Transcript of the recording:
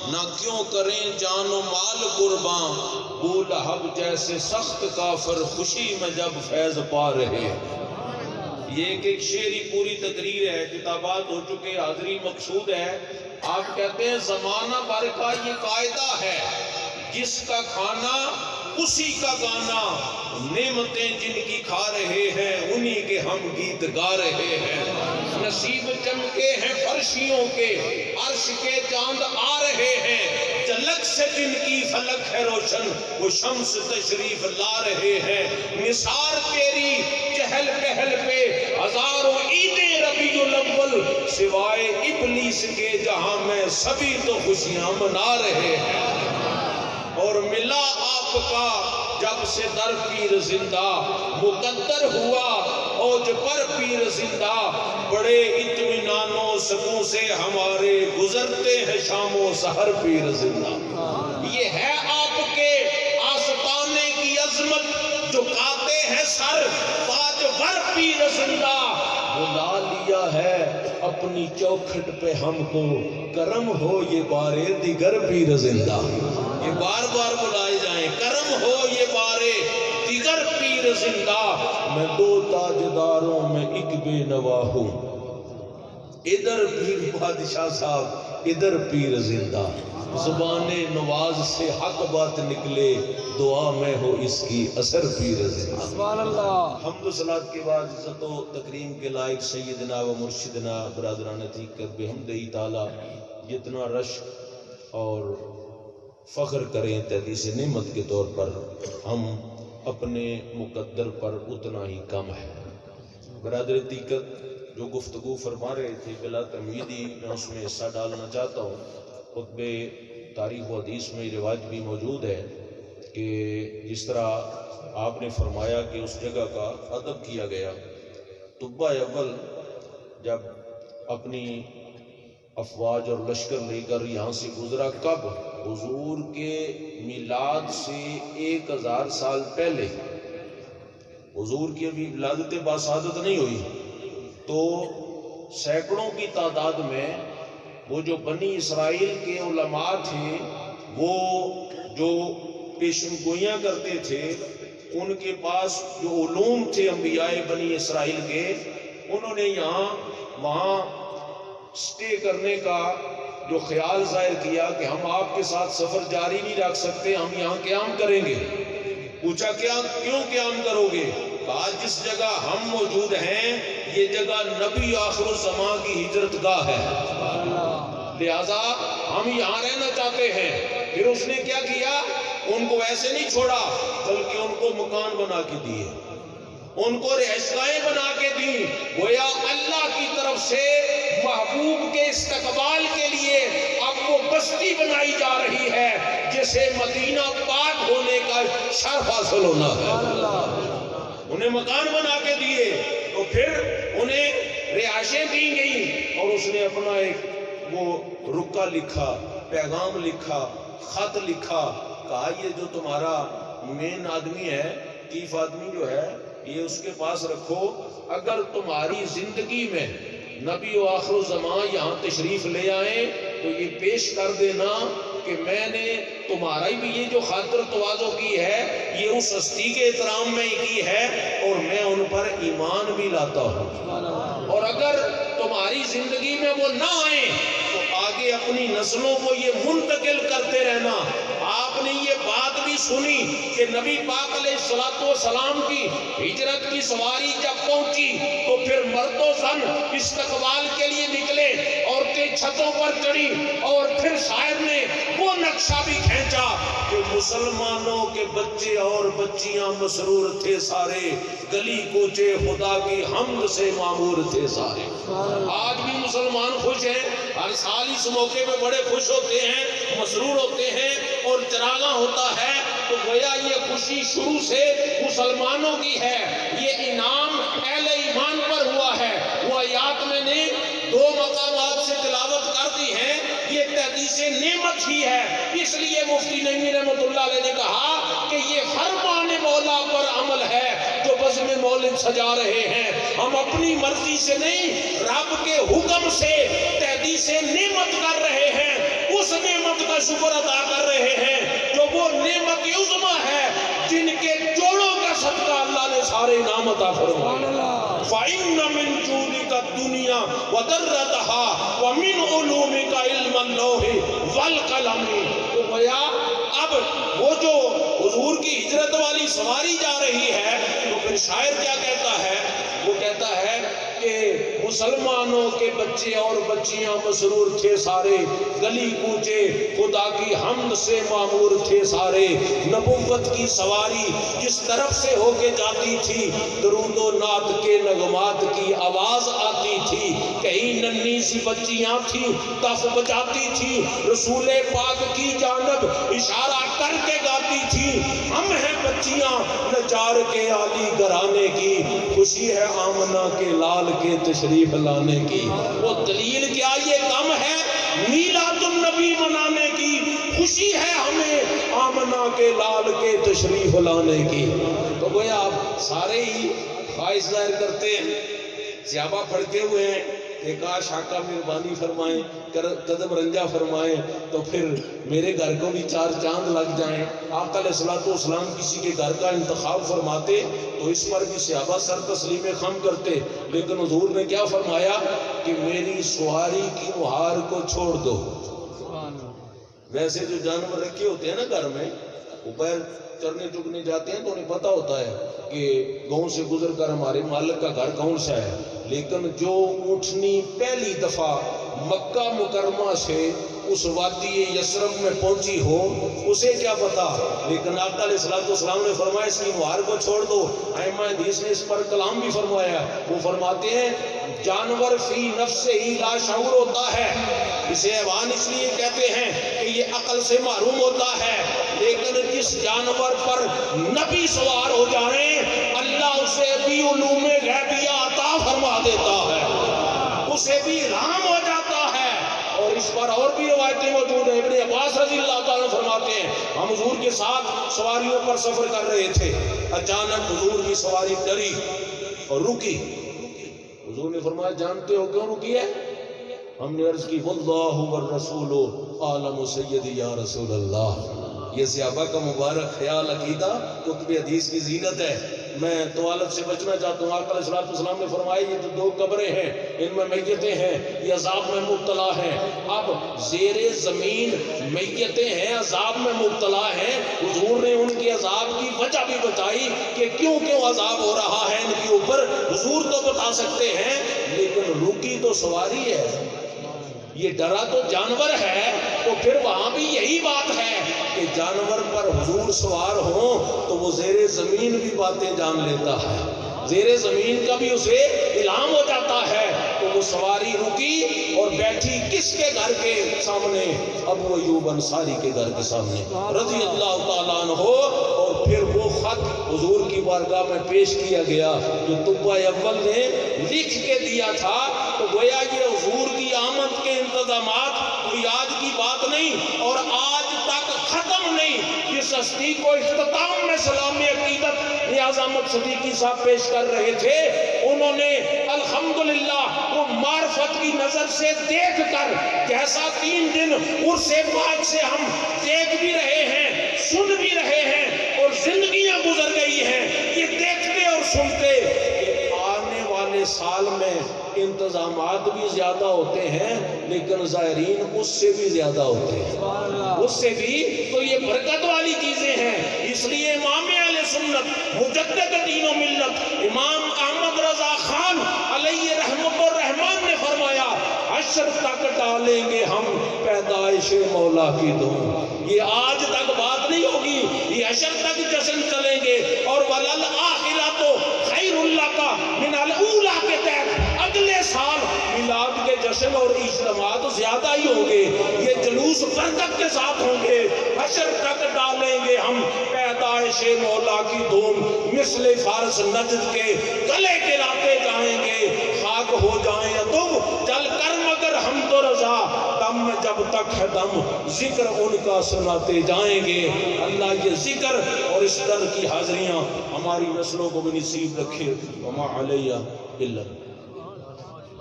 نہ کیوں کریں جان و مال قرباں، ابو لہب جیسے سخت کافر خوشی میں جب فیض پا رہے۔ یہ ایک شعری پوری تقریر ہے، کتابات ہو چکے، حاضری مقصود ہے۔ آپ کہتے ہیں زمانہ بھر کا یہ قاعدہ ہے، جس کا کھانا اسی کا گانا، نعمتیں جن کی کھا رہے ہیں انہی کے ہم گیت گا رہے ہیں۔ نصیب چمکے ہیں فرشیوں کے، عرش کے چاند آ رہے ہیں، جھلک سے جن کی فلک ہے روشن وہ شمس تشریف لا رہے ہیں۔ نثار تیری چہل پہل پہ ہزاروں عیدیں ربیع الاول، سوائے ابلیس کے جہاں میں سبھی تو خوشیاں منا رہے ہیں۔ اور ملا آپ کا جب سے در پیر زندہ، مقدر ہوا اوج پر پیر زندہ، بڑے اطمینان و سکون سے ہمارے گزرتے ہیں شام و سحر پیر زندہ۔ یہ ہے آپ کے آستانے کی عظمت، جھکاتے ہیں سر تاجور پیر زندہ۔ بلا لیا ہے اپنی چوکھٹ پہ ہم کو، کرم ہو یہ بارے دیگر پیر زندہ۔ یہ بار بار بلائے جائیں، کرم ہو یہ بارے دیگر پیر زندہ۔ میں دو تاجداروں میں ایک بے نوا ہوں، ادھر پیر بادشاہ صاحب ادھر پیر زندہ۔ زبان نواز سے حق بات نکلے، دعا میں ہو اس کی اثر پیر زندہ۔ سبحان اللہ۔ حمد و صلاۃ کے بعد عزت و تکریم کے لائق سیدنا و مرشدنا برادران حقیقت بحمدہ تعالی جتنا رشک اور فخر کریں تحدیث نعمت کے طور پر، ہم اپنے مقدر پر اتنا ہی کم ہے۔ برادر حقیقت جو گفتگو فرما رہے تھے، بلا تمہیدی میں اس میں حصہ ڈالنا چاہتا ہوں۔ خطبے تاریخ و حدیث میں روایت بھی موجود ہے کہ جس طرح آپ نے فرمایا کہ اس جگہ کا ادب کیا گیا، طبہ اول جب اپنی افواج اور لشکر لے کر یہاں سے گزرا، کب؟ حضور کے میلاد سے 1000 سال پہلے۔ حضور کی ابھی ولادت باسعادت نہیں ہوئی، تو سینکڑوں کی تعداد میں وہ جو بنی اسرائیل کے علماء تھے، وہ جو پیشن گوئیاں کرتے تھے، ان کے پاس جو علوم تھے انبیاء بنی اسرائیل کے، انہوں نے یہاں وہاں سٹے کرنے کا جو خیال ظاہر کیا کہ ہم آپ کے ساتھ سفر جاری نہیں رکھ سکتے، ہم یہاں قیام کریں گے۔ پوچھا کیوں قیام کرو گے؟ کہا جس جگہ ہم موجود ہیں یہ جگہ نبی آخر الزمان کی ہجرت گاہ ہے، لہذا ہم یہاں رہنا چاہتے ہیں۔ پھر اس نے کیا کیا؟ ان کو ایسے نہیں چھوڑا، بلکہ ان کو مکان بنا کے دیے، ان کو رہائشگاہیں بنا کے دی۔ گویا اللہ کی طرف سے محبوب کے استقبال کے لیے اب وہ بستی بنائی جا رہی ہے جسے مدینہ پاک ہونے کا شرف حاصل ہونا ہے۔ انہیں مکان بنا کے دیے، تو پھر انہیں رہائشیں دی گئیں، اور اس نے اپنا ایک وہ رکا لکھا، پیغام لکھا، خط لکھا، کہا یہ جو تمہارا مین آدمی ہے، چیف آدمی جو ہے، یہ اس کے پاس رکھو، اگر تمہاری زندگی میں نبی و آخر الزمان یہاں تشریف لے آئیں تو یہ پیش کر دینا کہ میں نے تمہارا بھی یہ جو خاطر تواضع کی ہے یہ اس ہستی کے احترام میں ہی کی ہے، اور میں ان پر ایمان بھی لاتا ہوں، اور اگر تمہاری زندگی میں وہ نہ آئیں تو آگے اپنی نسلوں کو یہ منتقل کرتے رہنا۔ آپ نے یہ بات بھی سنی کہ نبی پاک علیہ السلام کی ہجرت کی سواری جب پہنچی تو پھر مرد و زن استقبال کے لیے نکلے، عورتیں چھتوں پر چڑھی، اور پھر شاعر نے وہ نقشہ بھی کھینچا کہ مسلمانوں کے بچے اور بچیاں مسرور تھے سارے، گلی کوچے خدا کی حمد سے معمور تھے سارے۔ آج بھی مسلمان خوش ہیں، ہر سال اس موقع پہ بڑے خوش ہوتے ہیں، مسرور ہوتے ہیں، اور چراغاں ہوتا ہے، تو گویا یہ خوشی شروع سے مسلمانوں کی ہے۔ یہ انعام اہل ایمان پر ہوا ہے۔ وہ آیات میں نے 2 مقامات سے تلاوت کر دی ہیں، یہ تحدیث نعمت ہی ہے۔ اس لیے مفتی نعیمی رحمۃ اللہ علیہ نے کہا کہ یہ فرمان مولا پر عمل ہے جو بزم مولد سجا رہے ہیں۔ ہم اپنی مرضی سے نہیں، رب کے حکم سے تحدیث نعمت کر رہے ہیں۔ اس نعمت کا شکر ادا کر رہے ہیں جو وہ نعمت عظمی ہے جن کے جوڑوں کا صدقہ اللہ نے سارے انعام عطا فرمائے. فَإِنَّ مِن جُودِكَ الدُّنْيَا وَضَرَّتَهَا وَمِنْ عُلُومِكَ عِلْمَ اللَّوْحِ وَالْقَلَمِ. تو گویا اب وہ جو حضور کی ہجرت والی سواری جا رہی ہے تو پھر شاعر کیا کہتا ہے؟ وہ کہتا ہے کہ مسلمانوں کے بچے اور بچیاں مسرور تھے سارے، گلی کوچے خدا کی حمد سے معمور تھے سارے. نبوت کی سواری جس طرف سے ہو کے جاتی تھی درود و نعت کے نغمات کی آواز آتی تھی. کہیں ننھی سی بچیاں تھیں تف بجاتی تھی، رسول پاک کی جانب اشارہ کر کے گاتی تھی. ہم ہیں بچیاں نجار کے عالی گھرانے کی، خوشی ہے آمنہ کے لال کے تشریف لانے کی. وہ دلیل کیا یہ کم ہے میلاد النبی منانے کی، خوشی ہے ہمیں آمنہ کے لال کے تشریف لانے کی. تو گویا آپ سارے ہی خواہش ظاہر کرتے ہیں، صحابہ پھڑکے ہوئے ہیں کہ کاش آقا مہربانی فرمائیں، قدم رنجا فرمائیں تو پھر میرے گھر کو بھی چار چاند لگ جائیں. آقا علیہ السلام کسی کے گھر کا انتخاب فرماتے تو اس پر بھی صحابہ سر تسلیم خم کرتے، لیکن حضور نے کیا فرمایا کہ میری سواری کی نہار کو چھوڑ دو. ویسے جو جانور رکھے ہوتے ہیں نا گھر میں، وہ پیر چرنے چکنے جاتے ہیں تو انہیں پتہ ہوتا ہے کہ گاؤں سے گزر کر ہمارے مالک کا گھر کون سا ہے. لیکن جو اونٹنی پہلی دفعہ مکہ مکرمہ سے اس وادی یثرب میں پہنچی ہو اسے کیا پتا. لیکن آقا علیہ السلام نے فرمایا اس کی نہار کو چھوڑ دو. ائمہ حدیث نے اس پر کلام بھی فرمایا. وہ فرماتے ہیں جانور فی نفس ہی لا شعور ہوتا ہے، اسے حیوان اس لیے کہتے ہیں کہ یہ عقل سے محروم ہوتا ہے. لیکن جس جانور پر نبی سوار ہو جائیں اللہ اسے بھی علوم غیبیہ عطا فرما دیتا ہے، اسے بھی رام ہو جاتا ہے. اور اس پر اور بھی روایتیں موجود ہیں. ابن عباس رضی اللہ تعالیٰ فرماتے ہیں ہم حضور کے ساتھ سواریوں پر سفر کر رہے تھے، اچانک حضور کی سواری ڈری اور رکی. حضور نے فرمایا جانتے ہو کیوں رکی ہے؟ ہم نے عرض کی واللہ والرسول عالم سیدی یا رسول اللہ. یہ صحابہ کا مبارک خیال عقیدہ کتب حدیث کی زینت ہے. میں طوالت سے بچنا چاہتا ہوں. آقا علیہ السلام نے فرمایا یہ جو دو قبریں ہیں ان میں میتیں ہیں، یہ عذاب میں مبتلا ہیں. اب زیر زمین میتیں ہیں، عذاب میں مبتلا ہیں. حضور نے ان کے عذاب کی وجہ بھی بتائی کہ کیوں عذاب ہو رہا ہے ان کے اوپر. حضور تو بتا سکتے ہیں لیکن رکی تو سواری ہے، یہ ڈرا تو جانور ہے. تو پھر وہاں بھی یہی بات ہے کہ جانور پر حضور سوار ہوں تو وہ زیر زمین بھی باتیں جان لیتا ہے، زیر زمین کا بھی اسے علام ہو جاتا ہے. تو وہ سواری رکی اور بیٹھی کس کے گھر کے سامنے؟ ابو ایوب انصاری کے گھر کے سامنے رضی اللہ تعالیٰ عنہ. اور پھر وہ خط حضور کی بارگاہ میں پیش کیا گیا جو طبع اول نے لکھ کے دیا تھا. تو گویا یہ حضور کی آمد کے انتظامات کوئی آج کی بات نہیں اور آج تک ختم نہیں. جس ہستی کو اختتام میں سلام عقیدت نیاز احمد صدیقی صاحب پیش کر رہے تھے انہوں نے الحمدللہ وہ معرفت کی نظر سے دیکھ کر جیسا 3 دن عرص پاک سے ہم دیکھ بھی رہے ہیں سن بھی رہے ہیں اور زندگیاں گزر گئی ہیں، یہ دیکھتے اور سنتے کہ آنے والے سال میں انتظامات بھی زیادہ ہوتے ہیں لیکن زائرین اس سے بھی زیادہ ہوتے ہیں، اس سے بھی. تو یہ برکت والی چیزیں ہیں. اس لیے امام اہل سنت مجدد دین و ملت امام احمد رضا خان علیہ رحمت الرحمان نے فرمایا حشر تک ڈالیں گے ہم پیدائش مولا کی دھوم. یہ آج تک بات نہیں ہوگی، یہ حشر تک جشن چلیں گے. اور وَلَلْآخِرَةُ خَيْرٌ لَكَ مِنَ الْأُولَىٰ کے تحت اگلے سال میلاد کے جشن اور اجتماعات زیادہ ہی ہوں گے، یہ جلوس برکت کے ساتھ ہوں گے. حشر تک ڈالیں گے ہم پیدائش مولا کی دھوم، مثل فارس نجد کے گلے گراتے جائیں گے. خاک ہو جائیں یا تم جل کر مگر ہم تو رضا، دم میں جب تک ہے دم ذکر ان کا سناتے جائیں گے. اللہ یہ ذکر اور اس در کی حاضریاں ہماری نسلوں کو بھی نصیب رکھے. وما علیہ الا